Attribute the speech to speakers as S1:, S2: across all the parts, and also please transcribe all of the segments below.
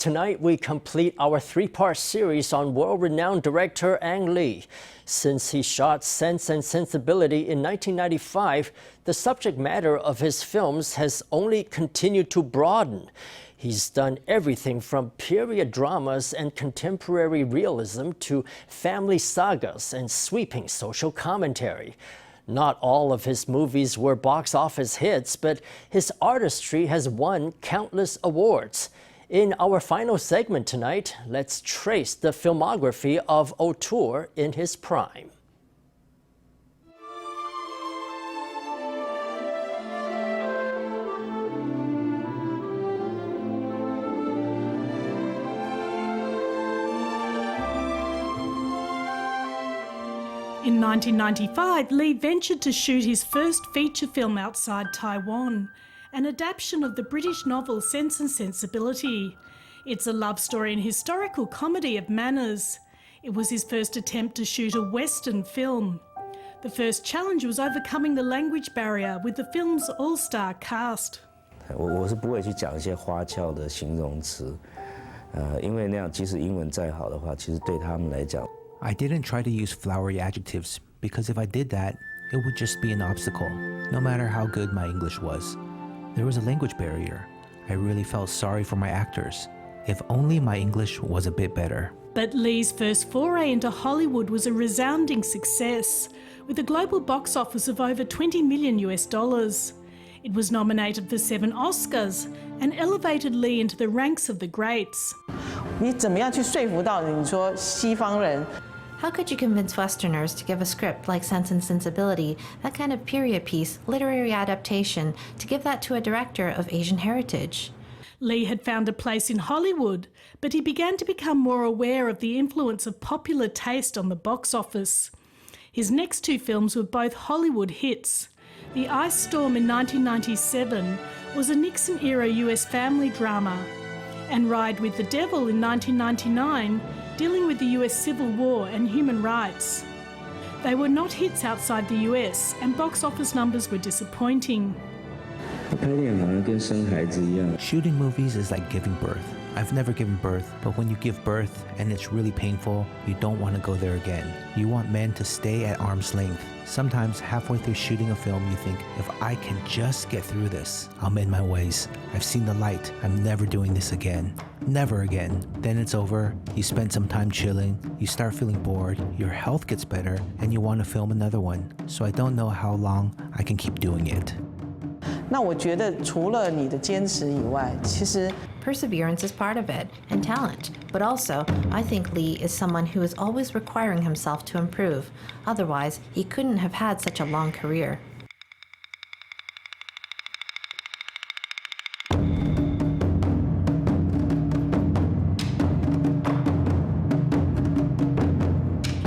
S1: Tonight, we complete our three-part series on world-renowned director Ang Lee. Since he shot Sense and Sensibility in 1995, the subject matter of his films has only continued to broaden. He's done everything from period dramas and contemporary realism to family sagas and sweeping social commentary. Not all of his movies were box office hits, but his artistry has won countless awards. In our final segment tonight, let's trace the filmography of auteur in his prime.
S2: In 1995, Lee ventured to shoot his first feature film outside Taiwan, an adaptation of the British novel Sense and Sensibility. It's a love story and historical comedy of manners. It was his first attempt to shoot a Western film. The first challenge was overcoming the language barrier with the film's all-star cast.
S3: 我是不会去讲一些花俏的形容词，因为那样即使英文再好的话，其实对他们来讲。
S4: I didn't try to use flowery adjectives because if I did that, it would just be an obstacle, no matter how good my English was. There was a language barrier. I really felt sorry for my actors. If only my English was a bit better.
S2: But Lee's first foray into Hollywood was a resounding success, with a global box office of over $20 million. It was nominated for 7 Oscars and elevated Lee into the ranks of the greats.
S5: 你怎么样去说服到你说西方人？
S6: How could you convince Westerners to give a script like Sense and Sensibility, that kind of period piece, literary adaptation, to give that to a director of Asian heritage?
S2: Lee had found a place in Hollywood, but he began to become more aware of the influence of popular taste on the box office. His next 2 films were both Hollywood hits. The Ice Storm in 1997 was a Nixon-era US family drama, and Ride with the Devil in 1999, dealing with the US Civil War and human rights. They were not hits outside the US, and box office numbers were disappointing.
S4: Shooting movies is like giving birth. I've never given birth, but when you give birth and it's really painful, you don't want to go there again. You want men to stay at arm's length. Sometimes halfway through shooting a film, you think, if I can just get through this, I'll mend my ways. I've seen the light. I'm never doing this again. Never again. Then it's over. You spend some time chilling. You start feeling bored. Your health gets better, and you want to film another one. So I don't know how long I can keep doing it.
S5: 那我觉得除了你的坚持以外，其实
S6: Perseverance is part of it, and talent. But also, I think Lee is someone who is always requiring himself to improve. Otherwise, he couldn't have had such a long career.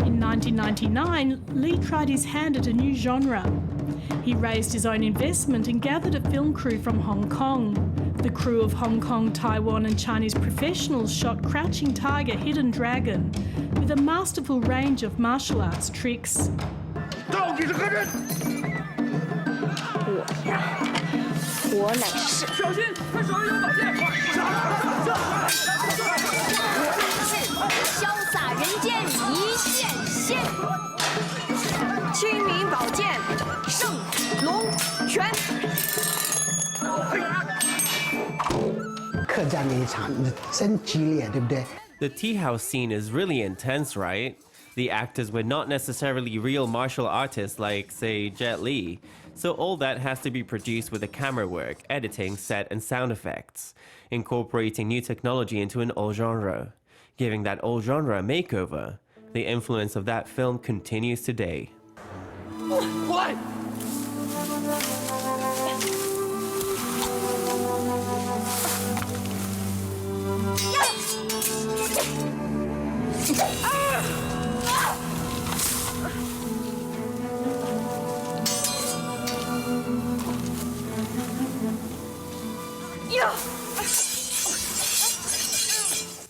S2: In 1999, Lee tried his hand at a new genre. He raised his own investment and gathered a film crew from Hong Kong. The crew of Hong Kong, Taiwan and Chinese professionals shot Crouching Tiger, Hidden Dragon with a masterful range of martial arts tricks.
S7: 到底是何人？
S8: 我乃是
S7: 小心，他手里有宝剑！
S8: 潇洒人间一线牵，清明宝剑圣龙拳。
S9: 客栈那一场真激烈，对不对？
S10: The tea house scene is really intense, right? The actors were not necessarily real martial artists like, say, Jet Li. So all that has to be produced with the camera work, editing, set and sound effects, incorporating new technology into an old genre, giving that old genre a makeover. The influence of that film continues today.
S7: What?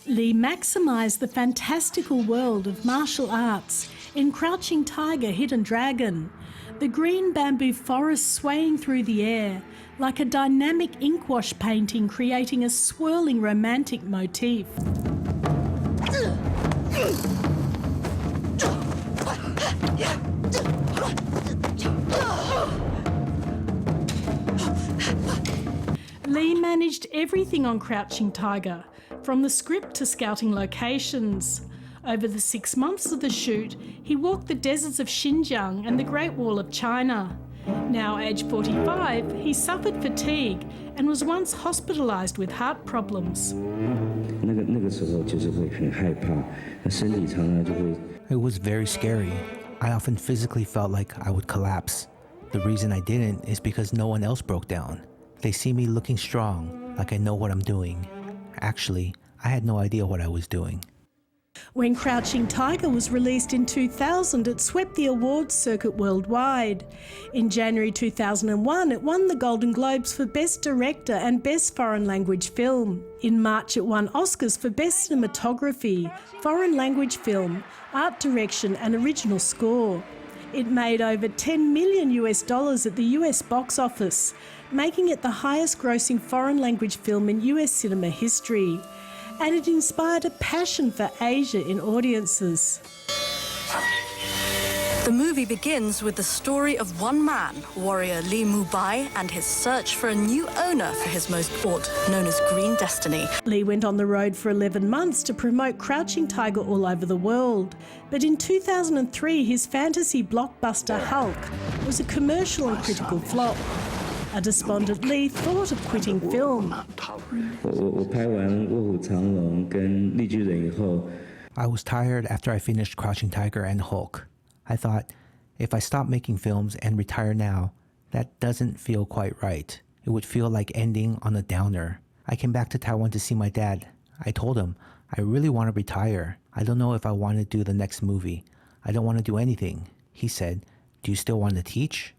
S2: Lee maximised the fantastical world of martial arts in Crouching Tiger, Hidden Dragon. The green bamboo forest swaying through the air, like a dynamic ink wash painting creating a swirling romantic motif. Lee managed everything on Crouching Tiger, from the script to scouting locations. Over the 6 months of the shoot, he walked the deserts of Xinjiang and the Great Wall of China. Now aged 45, he suffered fatigue and was once hospitalised with heart problems.
S4: It was very scary. I often physically felt like I would collapse. The reason I didn't is because no one else broke down. They see me looking strong, like I know what I'm doing. Actually, I had no idea what I was doing.
S2: When Crouching Tiger was released in 2000, it swept the awards circuit worldwide. In January 2001, it won the Golden Globes for Best Director and Best Foreign Language Film. In March, it won Oscars for Best Cinematography, Foreign Language Film, Art Direction and Original Score. It made over $10 million at the US box office, making it the highest grossing foreign language film in US cinema history. And it inspired a passion for Asia in audiences.
S8: The movie begins with the story of one man, warrior Li Mubai, and his search for a new owner for his most bought, known as Green Destiny.
S2: Lee went on the road for 11 months to promote Crouching Tiger all over the world. But in 2003, his fantasy blockbuster Hulk was a commercial and critical flop. A despondent Lee thought of quitting film.
S4: I was tired after I finished Crouching Tiger and Hulk. I thought, if I stop making films and retire now, that doesn't feel quite right. It would feel like ending on a downer. I came back to Taiwan to see my dad. I told him, I really want to retire. I don't know if I want to do the next movie. I don't want to do anything. He said, do you still want to teach?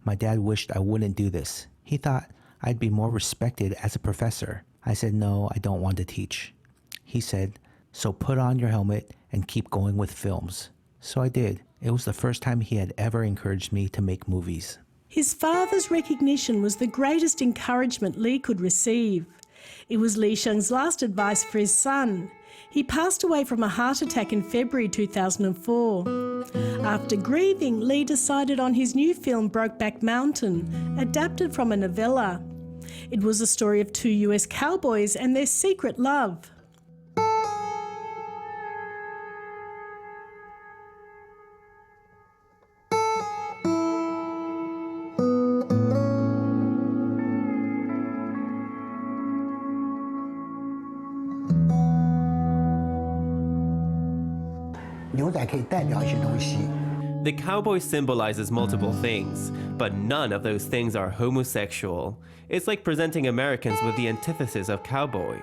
S4: My dad wished I wouldn't do this. He thought I'd be more respected as a professor. I said, no, I don't want to teach. He said, so put on your helmet and keep going with films. So I did. It was the first time he had ever encouraged me to make movies.
S2: His father's recognition was the greatest encouragement Lee could receive. It was Li Sheng's last advice for his son. He passed away from a heart attack in February 2004. After grieving, Lee decided on his new film Brokeback Mountain, adapted from a novella. It was a story of 2 US cowboys and their secret love.
S10: The cowboy symbolizes multiple things, but none of those things are homosexual. It's like presenting Americans with the antithesis of cowboy.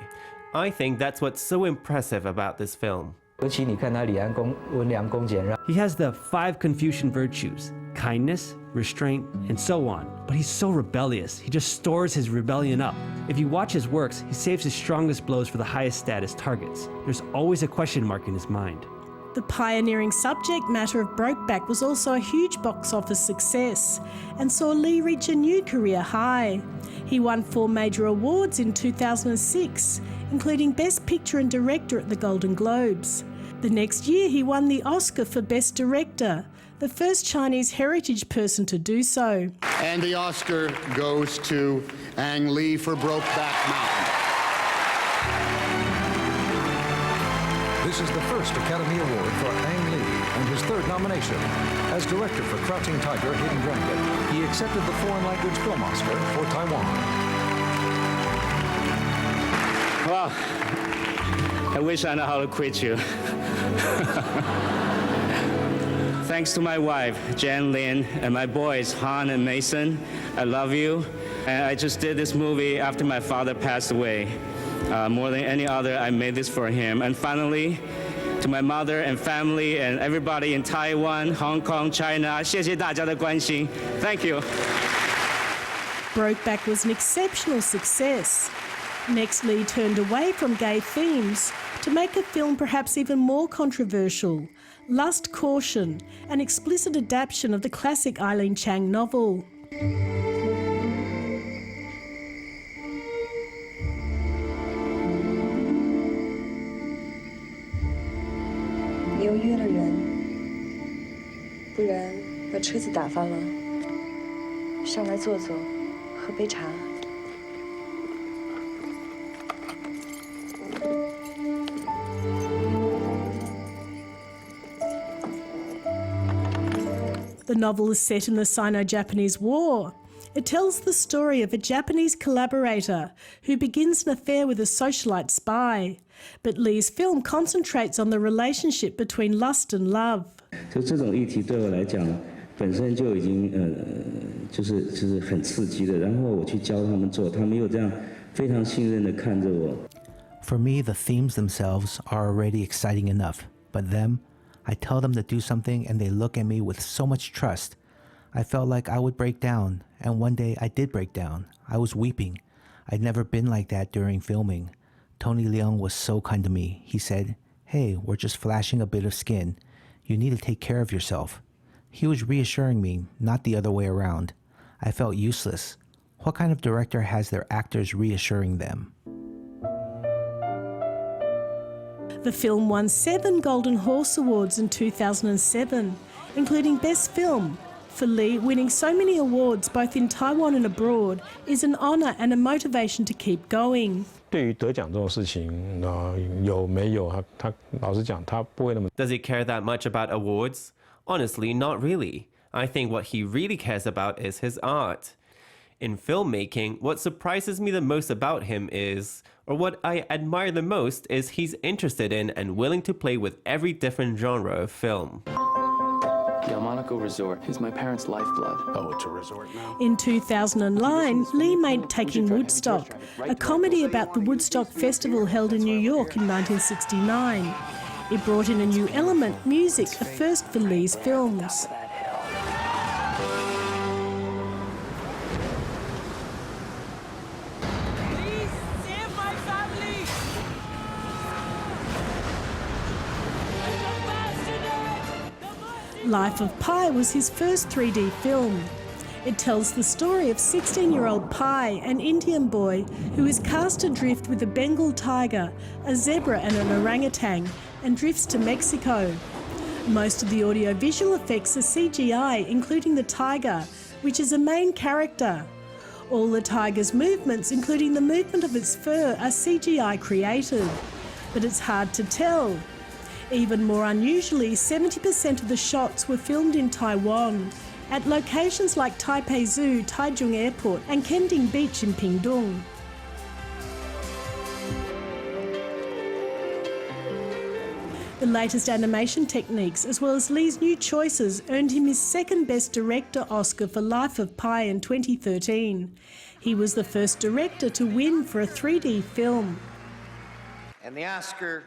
S10: I think that's what's so impressive about this film.
S11: He has the 5 Confucian virtues: kindness, restraint, and so on. But he's so rebellious, he just stores his rebellion up. If you watch his works, he saves his strongest blows for the highest status targets. There's always a question mark in his mind.
S2: The pioneering subject matter of Brokeback was also a huge box office success and saw Lee reach a new career high. He won 4 major awards in 2006, including Best Picture and Director at the Golden Globes. The next year he won the Oscar for Best Director, the first Chinese heritage person to do so.
S12: And the Oscar goes to Ang Lee for Brokeback Mountain.
S13: This is the first Academy Award for Ang Lee and his 3rd nomination. As director for Crouching Tiger, Hidden Dragon, he accepted the Foreign Language Film Oscar for Taiwan.
S14: Well, I wish I know how to quit you. Thanks to my wife, Jan Lin, and my boys, Han and Mason. I love you. And I just did this movie after my father passed away. More than any other, I made this for him. And finally, to my mother and family and everybody in Taiwan, Hong Kong, China, 谢谢大家的关心. Thank you.
S2: Brokeback was an exceptional success. Next, Lee turned away from gay themes to make a film perhaps even more controversial, Lust, Caution, an explicit adaptation of the classic Eileen Chang novel.
S15: 你又约了人，不然把车子打发了，上来坐坐，喝杯茶。
S2: The novel is set in the Sino-Japanese War. It tells the story of a Japanese collaborator who begins an affair with a socialite spy. But Lee's film concentrates on the relationship between lust and love.
S3: 就这种议题对我来讲，本身就已经就是很刺激的。然后我去教他们做，他们又这样非常信任的看着我。
S4: For me, the themes themselves are already exciting enough, but them, I tell them to do something and they look at me with so much trust. I felt like I would break down, and one day I did break down. I was weeping. I'd never been like that during filming. Tony Leung was so kind to me. He said, "Hey, we're just flashing a bit of skin. You need to take care of yourself." He was reassuring me, not the other way around. I felt useless. What kind of director has their actors reassuring them?
S2: The film won 7 Golden Horse Awards in 2007, including Best Film. For Lee, winning so many awards both in Taiwan and abroad is an honour and a motivation to keep going.
S16: 对于得奖这种事情，有没有他老实讲，他不会那么。
S10: Does he care that much about awards? Honestly, not really. I think what he really cares about is his art. In filmmaking, what surprises me the most about him is, or what I admire the most, is he's interested in and willing to play with every different genre of film.
S17: Yamanaco Resort is my parents' lifeblood.
S16: Oh, it's a resort now?
S2: In 2009, Lee made Taking Woodstock, a comedy about the Woodstock Festival held in New York in 1969. It brought in a new element, music, a first for Lee's films. Life of Pi was his first 3D film. It tells the story of 16-year-old Pi, an Indian boy who is cast adrift with a Bengal tiger, a zebra and an orangutan, and drifts to Mexico. Most of the audio-visual effects are CGI, including the tiger, which is a main character. All the tiger's movements, including the movement of its fur, are CGI created. But it's hard to tell. Even more unusually, 70% of the shots were filmed in Taiwan, at locations like Taipei Zoo, Taichung Airport and Kending Beach in Pingtung. The latest animation techniques, as well as Lee's new choices, earned him his second Best Director Oscar for Life of Pi in 2013. He was the first director to win for a 3D film.
S18: And the Oscar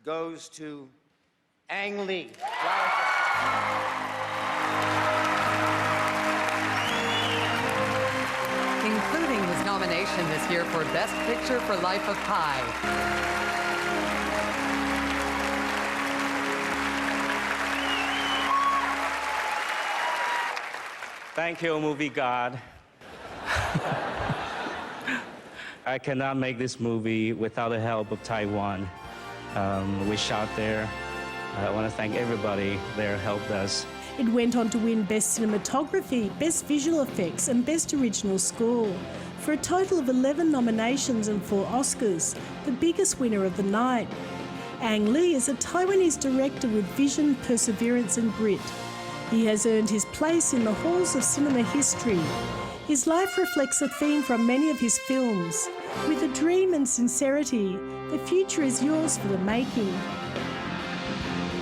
S18: goes to Ang Lee.
S19: Including his nomination this year for Best Picture for Life of Pi.
S14: Thank you, movie God. I cannot make this movie without the help of Taiwan. We shot there. I want to thank everybody there who helped us.
S2: It went on to win Best Cinematography, Best Visual Effects and Best Original Score, for a total of 11 nominations and 4 Oscars, the biggest winner of the night. Ang Lee is a Taiwanese director with vision, perseverance and grit. He has earned his place in the halls of cinema history. His life reflects a theme from many of his films. With a dream and sincerity, the future is yours for the making.